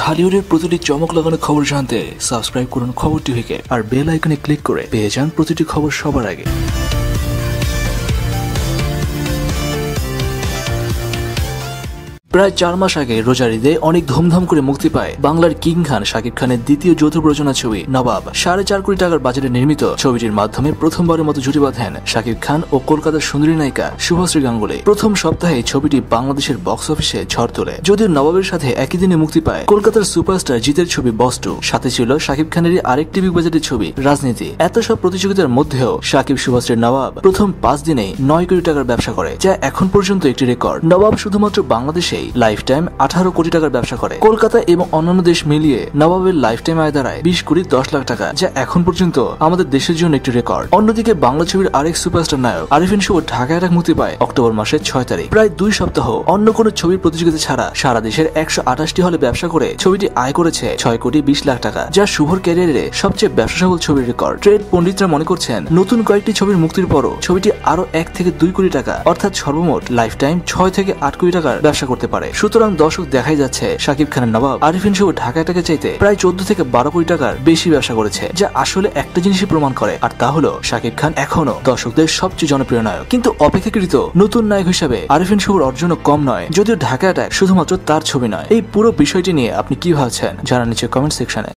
ঢালিউডের প্রতিটি চমক লাগানো খবর জানতে সাবস্ক্রাইব করুন খবর টিভিকে আর বেল আইকনে ক্লিক করে পেয়ে যান প্রতিটি খবর সবার আগে। প্রায় 4 মাস আগে রোজার ঈদে অনেক ধুমধাম করে মুক্তি পায় বাংলার কিং খান শাকিব খানের দ্বিতীয় যৌথ প্রযোজনা ছবি নবাব। 4.5 কোটি টাকার বাজেটে নির্মিত ছবিটির মাধ্যমে প্রথমবারের মতো জুটি বাঁধেন শাকিব খান ও কলকাতার সুন্দরী নায়িকা শুভশ্রী গাঙ্গুলী। প্রথম সপ্তাহে ছবিটি বাংলাদেশের বক্স অফিসে ঝড় তোলে। যদিও নবাবের সাথে একই দিনে মুক্তি পায় কলকাতার সুপারস্টার জিতের ছবি বস 2, সাথে ছিল শাকিব খানেরই আরেকটি বিগ বাজেটের ছবি রাজনীতি। এত সব প্রতিযোগিতার মধ্যেও শাকিব শুভশ্রীর নবাব প্রথম 5 দিনেই 9 কোটি টাকার ব্যবসা করে, যা এখন পর্যন্ত একটি রেকর্ড। নবাব শুধুমাত্র বাংলাদেশে লাইফ টাইম 18 কোটি টাকার ব্যবসা করে। কলকাতা এবং অন্যান্য দেশ মিলিয়ে নবাবের লাইফ টাইম আয় দাঁড়ায় 20 কোটি 10 লাখ টাকা, যা এখন পর্যন্ত আমাদের দেশের জন্য একটি রেকর্ড। অন্যদিকে বাংলা ছবির আরেক সুপারস্টার নায়ক আরিফিন শুভ ঢাকা অ্যাটাক মুক্তি পায় অক্টোবর মাসের 6 তারিখ। প্রায় 2 সপ্তাহ অন্য কোনো ছবির প্রতিযোগিতা ছাড়া সারা দেশের 128টি হলে ব্যবসা করে ছবিটি আয় করেছে 6 কোটি 20 লাখ টাকা, যা শুভর ক্যারিয়ারে সবচেয়ে ব্যবসা সফল ছবির রেকর্ড। ট্রেড পণ্ডিতরা মনে করছেন নতুন কয়েকটি ছবির মুক্তির পরও ছবিটি আরো 1 থেকে 2 কোটি টাকা অর্থাৎ সর্বমোট লাইফ টাইম 6 থেকে 8 কোটি টাকার ব্যবসা করতে পারে। সুতরাং দর্শক দেখাই যাচ্ছে শাকিব খানের নবাব আরিফিন শুভ ঢাকা অ্যাটাকের চাইতে প্রায় 14 থেকে 12 কোটি টাকার বেশি ব্যবসা করেছে, যা আসলে একটা জিনিসই প্রমাণ করে, আর তা হলো শাকিব খান এখনো দর্শকদের সবচেয়ে জনপ্রিয় নায়ক। কিন্তু অপেক্ষাকৃত নতুন নায়ক হিসেবে আরিফিন শুভর অর্জনও কম নয়, যদিও ঢাকা অ্যাটাক শুধুমাত্র তার ছবি নয়। এই পুরো বিষয়টি নিয়ে আপনি কি ভাবছেন জানান নিচে কমেন্ট সেকশনে।